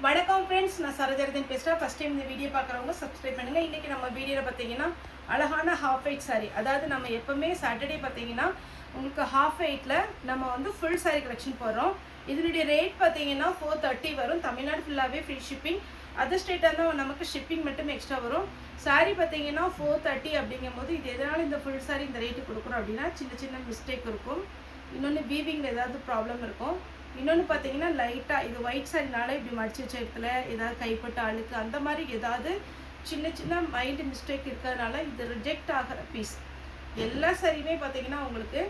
வணக்கம் ஃப்ரெண்ட்ஸ், நான் சரோஜரதன் பேசுகிறேன். ஃபஸ்ட் டைம் இந்த வீடியோ பார்க்குறவங்க சப்ஸ்கிரைப் பண்ணுங்கள். இன்றைக்கி நம்ம வீடியோவில் பார்த்தீங்கன்னா அழகான ஹாஃப் ஒயிட் சாரீ, அதாவது நம்ம எப்போவுமே சாட்டர்டே பார்த்தீங்கன்னா உங்களுக்கு ஹாஃப் ஒயிட்டில் நம்ம வந்து ஃபுல் சாரீ கலெக்ஷன் போடுறோம். இதனுடைய ரேட் பார்த்தீங்கன்னா 430 வரும். தமிழ்நாடு ஃபுல்லாகவே ஃப்ரீ ஷிப்பிங். அதர் ஸ்டேட்டாக இருந்தால் நமக்கு ஷிப்பிங் மட்டும் எக்ஸ்ட்ரா வரும். சாரீ பார்த்தீங்கன்னா 430 அப்படிங்கும்போது இது எதனால் இந்த ஃபுல் சாரீ இந்த ரேட்டு கொடுக்குறோம் அப்படின்னா சின்ன சின்ன மிஸ்டேக் இருக்கும். இன்னொன்று வீவிங்கில் ஏதாவது ப்ராப்ளம் இருக்கும். இன்னொன்று பார்த்தீங்கன்னா லைட்டாக இது ஒயிட் சாரினால இப்படி மடிச்சு வச்ச இடத்துல ஏதாவது கைப்பட்ட அழுக்கு அந்த மாதிரி ஏதாவது சின்ன சின்ன மைல்டு மிஸ்டேக் இருக்கிறதுனால இது ரிஜெக்ட் ஆகிற பீஸ். எல்லா சாரியுமே பார்த்தீங்கன்னா உங்களுக்கு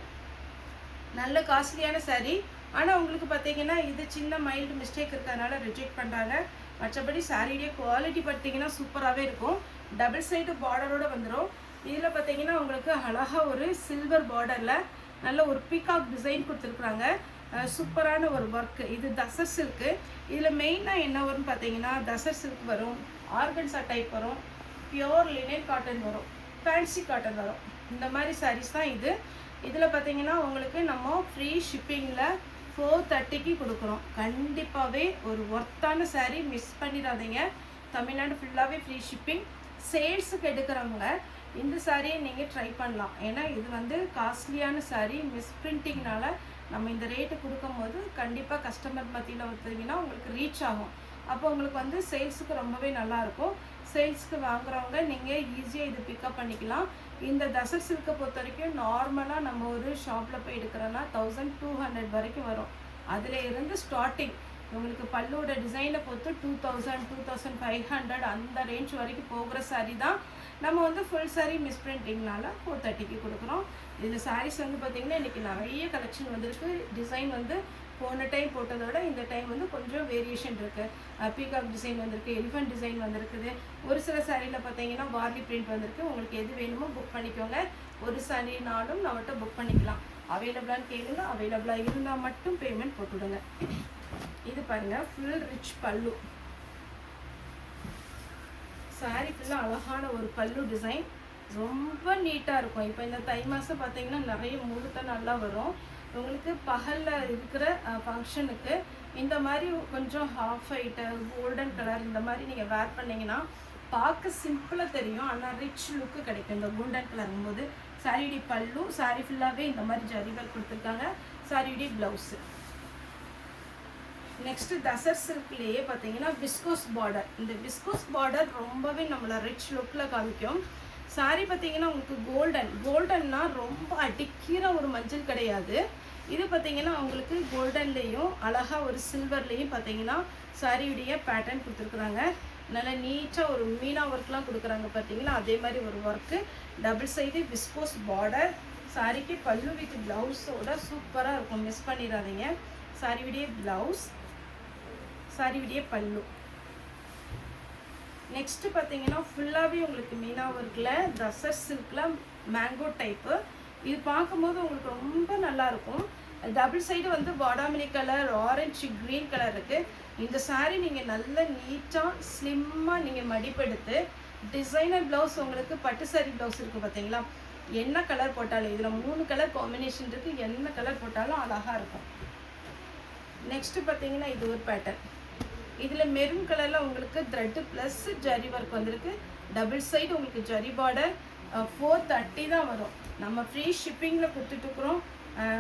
நல்ல காஸ்ட்லியான சாரீ, ஆனால் உங்களுக்கு பார்த்தீங்கன்னா இது சின்ன மைல்டு மிஸ்டேக் இருக்கிறதுனால ரிஜெக்ட் பண்ணுறாங்க. மற்றபடி சாரியுடைய குவாலிட்டி பார்த்தீங்கன்னா சூப்பராகவே இருக்கும். டபுள் சைடு பார்டரோடு வந்துடும். இதில் பார்த்தீங்கன்னா உங்களுக்கு அழகாக ஒரு சில்வர் பார்டரில் நல்ல ஒரு பீகாக் டிசைன் கொடுத்துருக்குறாங்க. சூப்பரான ஒரு ஒர்க்கு. இது தசர் சில்க்கு. இதில் மெயினாக என்ன வரும்னு பார்த்தீங்கன்னா தசர் சில்க் வரும், ஆர்கன்சா டைப் வரும், பியோர் லினன் காட்டன் வரும், ஃபேன்சி காட்டன் வரும். இந்த மாதிரி சாரீஸ் தான் இது. இதில் பார்த்தீங்கன்னா உங்களுக்கு நம்ம ஃப்ரீ ஷிப்பிங்கில் 430க்கு கொடுக்குறோம். கண்டிப்பாகவே ஒரு ஒர்த்தான சாரீ, மிஸ் பண்ணிடாதீங்க. தமிழ்நாடு ஃபுல்லாகவே ஃப்ரீ ஷிப்பிங். சேல்ஸுக்கு எடுக்கிறவங்க இந்த சாரியை நீங்கள் ட்ரை பண்ணலாம். ஏன்னா இது வந்து காஸ்ட்லியான சாரீ. மிஸ் பிரிண்டிங்னால நம்ம இந்த ரேட்டு கொடுக்கும்போது கண்டிப்பாக கஸ்டமர் மத்தியில் பார்த்தீங்கன்னா உங்களுக்கு ரீச் ஆகும். அப்போ உங்களுக்கு வந்து சேல்ஸுக்கு ரொம்பவே நல்லாயிருக்கும். சேல்ஸுக்கு வாங்குறவங்க நீங்கள் ஈஸியாக இது பிக்கப் பண்ணிக்கலாம். இந்த தசர் சில்கை பொறுத்த வரைக்கும் நார்மலாக நம்ம ஒரு ஷாப்பில் போய் எடுக்கிறோன்னா 1200 வரைக்கும் வரும். அதில் இருந்து ஸ்டார்டிங் உங்களுக்கு பல்லோட டிசைனை பொறுத்து 2000 2500 அந்த ரேஞ்ச் வரைக்கும் போகிற சாரீ தான் நம்ம வந்து ஃபுல் சாரீ மிஸ் பிரிண்டிங்னால 430க்கு கொடுக்குறோம். இதில் சாரீஸ் வந்து பார்த்திங்கன்னா இன்றைக்கி நிறைய கலெக்ஷன் வந்திருக்கு. டிசைன் வந்து போன டைம் போட்டதோட இந்த டைம் வந்து கொஞ்சம் வேரியேஷன் இருக்குது. பீகாக் டிசைன் வந்திருக்கு, எலிஃபண்ட் டிசைன் வந்திருக்குது. ஒரு சில சாரியில் பார்த்தீங்கன்னா வார்லி பிரிண்ட் வந்திருக்கு. உங்களுக்கு எது வேணுமோ புக் பண்ணிக்கோங்க. ஒரு சாரினாலும் நம்மகிட்ட புக் பண்ணிக்கலாம். அவைலபிளான்னு கேளுங்க. அவைலபிளாக இருந்தால் மட்டும் பேமெண்ட் போட்டுவிடுங்க. இது பாருங்கள், ஃபுல் ரிச் பல்லு. சாரீ ஃபுல்லாக அழகான ஒரு பல்லு டிசைன், ரொம்ப நீட்டாக இருக்கும். இப்போ இந்த தை மாதம் பார்த்தீங்கன்னா நிறைய முகூர்த்தம் நல்லா வரும். உங்களுக்கு பகலில் இருக்கிற ஃபங்க்ஷனுக்கு இந்த மாதிரி கொஞ்சம் ஹாஃப் ஒயிட்டு கோல்டன் கலர் இந்த மாதிரி நீங்கள் வேர் பண்ணிங்கன்னா பார்க்க சிம்பிளாக தெரியும், ஆனால் ரிச் லுக்கு கிடைக்கும் இந்த கோல்டன் கலருங்கும் போது. சாரியுடைய பல்லு, சாரீ ஃபுல்லாகவே இந்த மாதிரி ஜரிகள் கொடுத்துருக்காங்க. சாரியுடைய ப்ளவுஸு. நெக்ஸ்ட்டு தசர் சில்க்லேயே பார்த்தீங்கன்னா விஸ்கோஸ் பார்டர். இந்த விஸ்கோஸ் பார்டர் ரொம்பவே நம்மளை ரிச் லுக்கில் காமிக்கும். சாரீ பார்த்தீங்கன்னா உங்களுக்கு கோல்டன்னா ரொம்ப அடிக்கிற ஒரு மஞ்சள் கிடையாது. இது பார்த்தீங்கன்னா உங்களுக்கு கோல்டன்லேயும் அழகாக ஒரு சில்வர்லேயும் பார்த்தீங்கன்னா சாரியுடைய பேட்டர்ன் கொடுத்துருக்குறாங்க. நல்லா நீட்டாக ஒரு மீனா ஒர்க்லாம் கொடுக்குறாங்க பார்த்தீங்கன்னா, அதே மாதிரி ஒரு work. Double side viscose border. சாரிக்கு பல்லு வித் ப்ளவுஸோட சூப்பராக இருக்கும், மிஸ் பண்ணிடாதீங்க. சாரியுடைய ப்ளவுஸ், சாரியுடைய பல்லு. நெக்ஸ்ட்டு பார்த்தீங்கன்னா ஃபுல்லாகவே உங்களுக்கு மீனா ஒர்க்கில் தசர் சில்கில் மேங்கோ டைப்பு. இது பார்க்கும்போது உங்களுக்கு ரொம்ப நல்லாயிருக்கும். டபுள் சைடு வந்து பாடாமினி கலர், ஆரஞ்சு க்ரீன் கலர் இருக்குது. இந்த சாரீ நீங்கள் நல்ல நீட்டாக ஸ்லிம்மாக நீங்கள் மடிப்பெடுத்து டிசைனர் ப்ளவுஸ், உங்களுக்கு பட்டு சாரீ ப்ளவுஸ் இருக்குது பார்த்தீங்களா, என்ன கலர் போட்டாலும் இதில் 3 கலர் காம்பினேஷன் இருக்குது. என்ன கலர் போட்டாலும் அழகாக இருக்கும். நெக்ஸ்ட்டு பார்த்தீங்கன்னா இது ஒரு பேட்டர்ன். இதில் மெரூன் கலரில் உங்களுக்கு த்ரெட்டு ப்ளஸ் ஜரி ஒர்க் வந்திருக்கு. டபுள் சைடு உங்களுக்கு ஜரி பார்டர். 430 தான் வரும். நம்ம ஃப்ரீ ஷிப்பிங்கில் கொடுத்துட்ருக்குறோம்.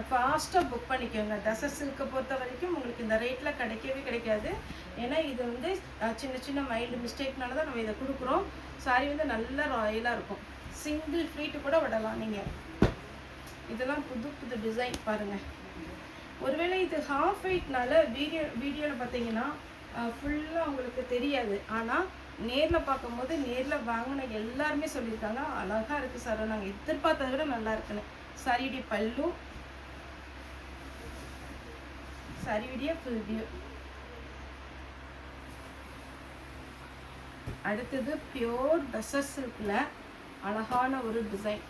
ஃபாஸ்ட்டாக புக் பண்ணிக்கோங்க. தசர் சில்கை பொறுத்த வரைக்கும் உங்களுக்கு இந்த ரேட்டில் கிடைக்கவே கிடைக்காது. ஏன்னா இது வந்து சின்ன சின்ன மைல்டு மிஸ்டேக்னால தான் நம்ம இதை கொடுக்குறோம். சாரி வந்து நல்ல ராயலாக இருக்கும். சிங்கிள் ஃப்ளீட்டு கூட விடலாம் நீங்கள். இதெல்லாம் புது புது டிசைன் பாருங்கள். ஒருவேளை இது ஹாஃப் ஒயிட்னால வீடியோவில் பார்த்தீங்கன்னா ஃபுல்லாக உங்களுக்கு தெரியாது. ஆனால் நேரில் பார்க்கும்போது நேரில் வாங்கின எல்லாருமே சொல்லியிருக்காங்க அழகாக இருக்குது சார், நாங்கள் எதிர்பார்த்ததை விட நல்லா இருக்குன்னு. சாரியுடைய பல்லு, சாரியுடைய ஃபுல் வியூ. அடுத்தது பியோர் தசர் சில்கில் அழகான ஒரு டிசைன்.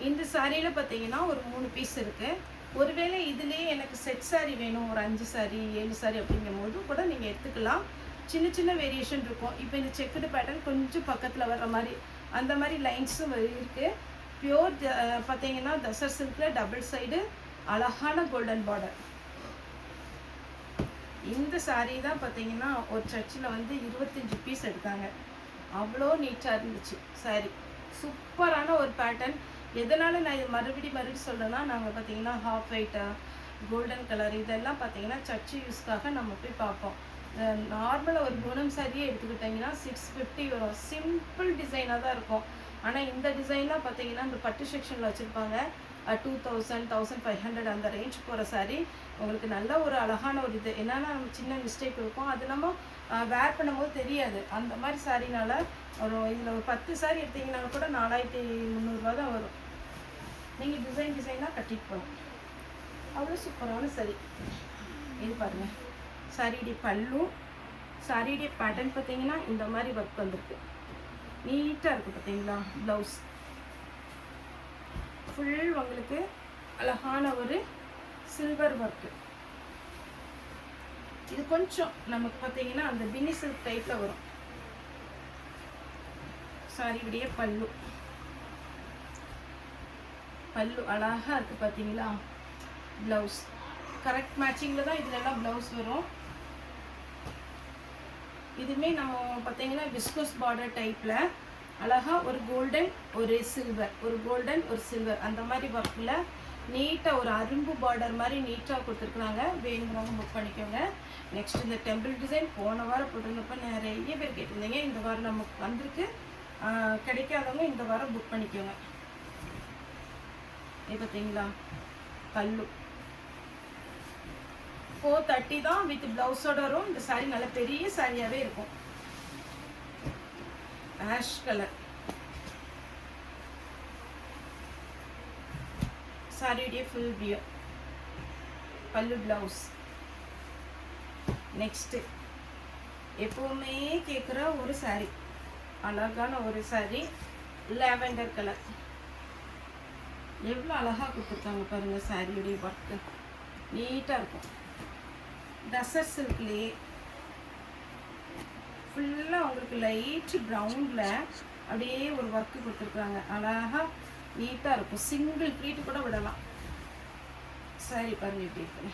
இந்த சாரியில் பார்த்தீங்கன்னா ஒரு 3 பீஸ் இருக்குது. ஒருவேளை இதுலேயே எனக்கு செட் சாரீ வேணும், ஒரு 5 சாரீ 7 சாரீ அப்படிங்கும் போது கூட நீங்கள் எடுத்துக்கலாம். சின்ன சின்ன வேரியேஷன் இருக்கும். இப்போ இந்த செக்குடு பேட்டர்ன் கொஞ்சம் பக்கத்தில் வர்ற மாதிரி அந்த மாதிரி லைன்ஸும் இருக்குது. பியோர் பார்த்தீங்கன்னா தசர் சில்கில் டபுள் சைடு அழகான கோல்டன் பார்டர். இந்த சாரீ தான் பார்த்தீங்கன்னா ஒரு சர்ச்சில் வந்து 25 பீஸ் எடுத்தாங்க. அவ்வளோ நீட்டாக இருந்துச்சு சாரீ. சூப்பரான ஒரு பேட்டர்ன். எதனால் நான் இது மறுபடியும் சொல்கிறேன்னா, நாங்கள் பார்த்தீங்கன்னா ஹாஃப் ஒயிட்டா கோல்டன் கலர் இதெல்லாம் பார்த்தீங்கன்னா சர்ச்சு யூஸ்க்காக நம்ம போய் பார்ப்போம். நார்மலாக ஒரு பூனம் சாரியே எடுத்துக்கிட்டிங்கன்னா 650 வரும். சிம்பிள் டிசைனாக தான் இருக்கும். ஆனால் இந்த டிசைன்லாம் பார்த்தீங்கன்னா இந்த பட்டு செக்ஷனில் வச்சுருப்பாங்க. 2000 1500 அந்த ரேஞ்ச் போகிற சாரீ உங்களுக்கு நல்ல ஒரு அழகான ஒரு இது. என்னென்னா நம்ம சின்ன மிஸ்டேக் இருக்கும், அது நம்ம வேர் பண்ணும்போது தெரியாது. அந்த மாதிரி சாரீனால ஒரு இதில் ஒரு 10 சாரீ எடுத்திங்கனாலும் கூட 4300 தான் வரும். நீங்கள் டிசைனாக கட்டிட்டு போகலாம். அவ்வளோ சூப்பரான சாரீ. இது பாருங்கள், சாரியுடைய பல்லு, சாரியுடைய பேட்டர்ன் பார்த்தீங்கன்னா இந்த மாதிரி ஒர்க் வந்திருக்கு. நீட்டாக இருக்குது பார்த்தீங்களா. ப்ளவுஸ் ஃபுல் உங்களுக்கு அழகான ஒரு சில்வர் ஒர்க்கு. இது கொஞ்சம் நமக்கு பார்த்தீங்கன்னா அந்த பின்னி சில்க் டைப்பில் வரும். சாரியுடைய பல்லு அழகாக இருக்குது பார்த்தீங்களா. ப்ளவுஸ் கரெக்ட் மேட்சிங்கில் தான் இதிலெல்லாம் ப்ளவுஸ் வரும். இதுவுமே நம்ம பார்த்தீங்கன்னா விஸ்கோஸ் பார்டர் டைப்பில் அழகாக ஒரு கோல்டன் ஒரு சில்வர், ஒரு கோல்டன் ஒரு சில்வர் அந்த மாதிரி ஒர்க்கில் நீட்டாக ஒரு அரும்பு பார்டர் மாதிரி நீட்டாக கொடுத்துருக்குறாங்க. வேணுங்கிறவங்க புக் பண்ணிக்கோங்க. நெக்ஸ்ட் இந்த டெம்பிள் டிசைன் போன வாரம் போட்டிருந்தப்போ நிறைய பேர் கேட்டிருந்தீங்க. இந்த வாரம் நமக்கு வந்திருக்கு. கிடைக்காதவங்க இந்த வாரம் புக் பண்ணிக்கோங்க. இது பார்த்தீங்களா பல்லு 430 தான் வித் ப்ளவுஸோட வரும். இந்த சாரீ நல்ல பெரிய சாரியாகவே இருக்கும். ஆஷ் கலர் சாரியுடைய ஃபுல் வியூ, பல்லு ப்ளவுஸ். நெக்ஸ்ட்டு எப்போவுமே கேட்குற ஒரு சாரீ, அழகான ஒரு சாரீ, லாவெண்டர் கலர். எவ்வளோ அழகாக கொடுத்துருக்காங்க பாருங்கள். சாரியுடைய ஒர்க்கு நீட்டாக இருக்கும். டசர் சில்க்லேயே ஃபுல்லாக உங்களுக்கு லைட் ப்ரௌனில் அப்படியே ஒரு ஒர்க்கு கொடுத்துருக்குறாங்க. அழகாக நீட்டாக இருக்கும். சிங்கிள் ப்ளீட்டு கூட விடலாம். சாரி பாருங்கள் எப்படி இருக்குன்னு.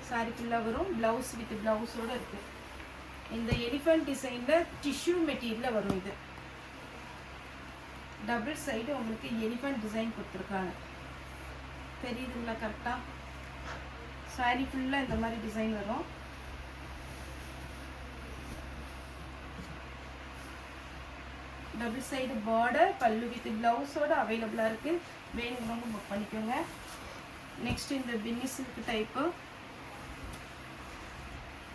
சாரி ஃபுல்லாக வரும். ப்ளவுஸ் வித் ப்ளவுஸோடு இருக்குது. இந்த எலிஃபண்ட் டிசைனில் டிஷ்யூ மெட்டீரியலில் வரும். இது டபுள் சைடு உங்களுக்கு எலிஃபண்ட் டிசைன் கொடுத்துருக்காங்க. தெரியுதுங்களா கரெக்டாக? சாரி ஃபுல்லாக இந்த மாதிரி டிசைன் வரும். டபுள் சைடு பார்டர், பல்லு வித் ப்ளவுஸோடு அவைலபிளாக இருக்குது. வேணுங்கிறவங்க புக் பண்ணிக்கோங்க. நெக்ஸ்ட் இந்த பின்னி சில்க் டைப்பு.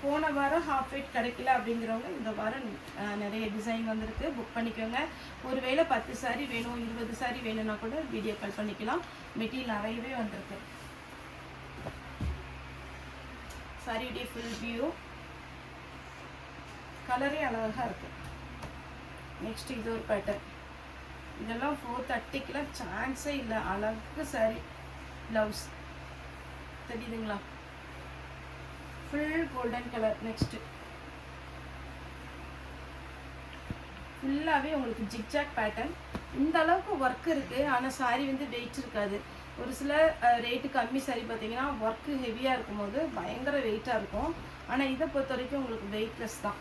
போன வாரம் ஹாஃப் வெயிட் கிடைக்கல அப்படிங்கிறவங்க இந்த வாரம் நிறைய டிசைன் வந்திருக்கு. புக் பண்ணிக்கோங்க. ஒருவேளை 10 சாரீ வேணும் 20 சாரீ வேணும்னா கூட வீடியோ கால் பண்ணிக்கலாம். மெட்டீரியல் நிறையவே வந்திருக்கு. சாரியுடைய ஃபுல் வியூ, கலரே அழகாக இருக்குது. நெக்ஸ்ட் இது ஒரு பேட்டர்ன். இதெல்லாம் 430க்குலாம் சான்ஸே இல்லை. அழகு சாரி. ப்ளவுஸ் தெரியுதுங்களா. Full golden colour. நெக்ஸ்ட்டு ஃபுல்லாகவே உங்களுக்கு ஜிக்ஜாக் பேட்டர்ன். இந்த அளவுக்கு ஒர்க் இருக்குது. ஆனால் சாரி வந்து வெயிட் இருக்காது. ஒரு சில ரேட்டு கம்மி சாரி பார்த்தீங்கன்னா ஒர்க்கு ஹெவியாக இருக்கும்போது பயங்கர வெயிட்டாக இருக்கும். ஆனால் இதை பொறுத்த வரைக்கும் உங்களுக்கு வெயிட்லெஸ் தான்.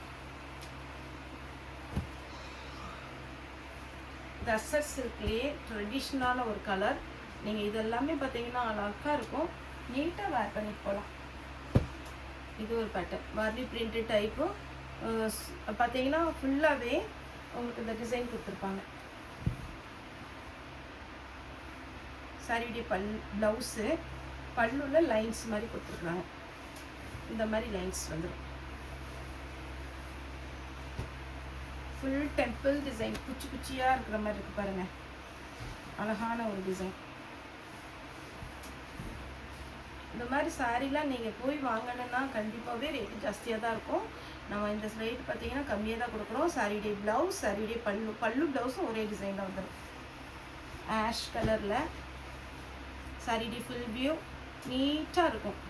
டசர் சில்க்லேயே ட்ரெடிஷ்னலான ஒரு கலர். நீங்கள் இதெல்லாமே பார்த்தீங்கன்னா அழகாக இருக்கும். நீட்டாக வேர் பண்ணிட்டு போகலாம். இது ஒரு பேட்டர்ன் வார்லி பிரிண்ட் டைப்பு. பார்த்தீங்கன்னா ஃபுல்லாகவே உங்களுக்கு இந்த டிசைன் கொடுத்துருப்பாங்க. சாரியுடைய ப்ளவுஸு பல்லுல லைன்ஸ் மாதிரி கொடுத்துருக்குறாங்க. இந்த மாதிரி லைன்ஸ் வந்துடும். ஃபுல் டெம்பிள் டிசைன் குச்சி குச்சியாக இருக்கிற மாதிரி இருக்குது பாருங்கள். அழகான ஒரு டிசைன். இந்த மாதிரி சாரீலாம் நீங்கள் போய் வாங்கணுன்னா கண்டிப்பாகவே ரேட்டு ஜாஸ்தியாக தான் இருக்கும். நம்ம இந்த ரேட் பார்த்தீங்கன்னா கம்மியாக தான் கொடுக்குறோம். சாரியுடைய ப்ளவுஸ், சாரியுடைய பல்லு ப்ளவுஸும் ஒரே டிசைனில் வந்துடும். ஆஷ் கலரில் சாரியுடைய ஃபுல் வியூ நீட்டாக இருக்கும்.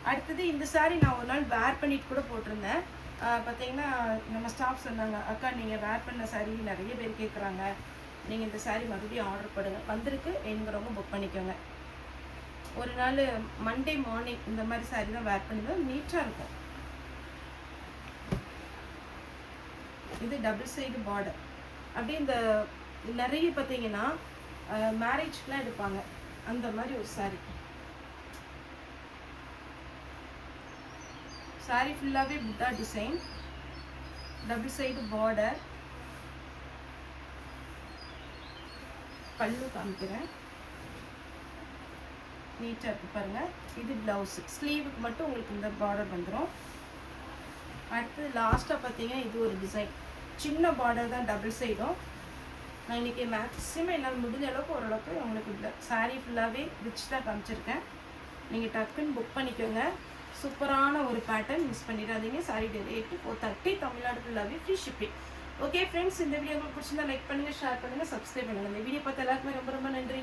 அடுத்தது இந்த சாரீ நான் ஒரு நாள் வேர் பண்ணிட்டு கூட போட்டிருந்தேன். பார்த்தீங்கன்னா நம்ம ஸ்டாஃப் சொன்னாங்க, அக்கா நீங்கள் வேர் பண்ண சாரீ நிறைய பேர் கேட்குறாங்க, நீங்கள் இந்த சாரீ மறுபடியும் ஆர்டர் பண்ணுங்க. வந்திருக்கு, வேணுங்கிறவங்க புக் பண்ணிக்கோங்க. ஒரு நாள் மண்டே மார்னிங் இந்த மாதிரி சாரீ தான் வேர் பண்ணிதான் நீட்டாக இருக்கும். இது டபுள் சைடு பார்டர். அப்படியே இந்த நிறைய பார்த்தீங்கன்னா மேரேஜ்க்குலாம் எடுப்பாங்க அந்த மாதிரி ஒரு சாரீ. சாரீ ஃபுல்லாகவே புட்டா டிசைன், டபுள் சைடு பார்டர். பல்லு காமிக்கிறேன், நீட்டாக இருக்கு பாருங்கள். இது ப்ளவுஸ், ஸ்லீவுக்கு மட்டும் உங்களுக்கு இந்த பார்டர் வந்துடும். அடுத்து லாஸ்ட்டாக பார்த்தீங்கன்னா இது ஒரு டிசைன், சின்ன பார்டர் தான் டபுள் சைடும். நான் இன்றைக்கி மேக்ஸிமம் என்னால் முடிஞ்ச அளவுக்கு ஓரளவுக்கு உங்களுக்கு இந்த சாரீ ஃபுல்லாகவே ரிச் தான் காமிச்சிருக்கேன். நீங்கள் டக்குன்னு புக் பண்ணிக்கோங்க. சூப்பரான ஒரு பேட்டர்ன், மிஸ் பண்ணிடாதீங்க. சாரீ ரேட்டு 430, தமிழ்நாடு ஃபுல்லாகவே ஃப்ரீ ஷிப்பிங். ஓகே ஃப்ரெண்ட்ஸ், இந்த வீடியோ உங்களுக்கு பிடிச்சிருந்தா லைக் பண்ணுங்கள், ஷேர் பண்ணுங்கள், சப்ஸ்கிரைப் பண்ணுங்கள். இந்த வீடியோ பார்த்து எல்லாருக்குமே ரொம்ப ரொம்ப நன்றி.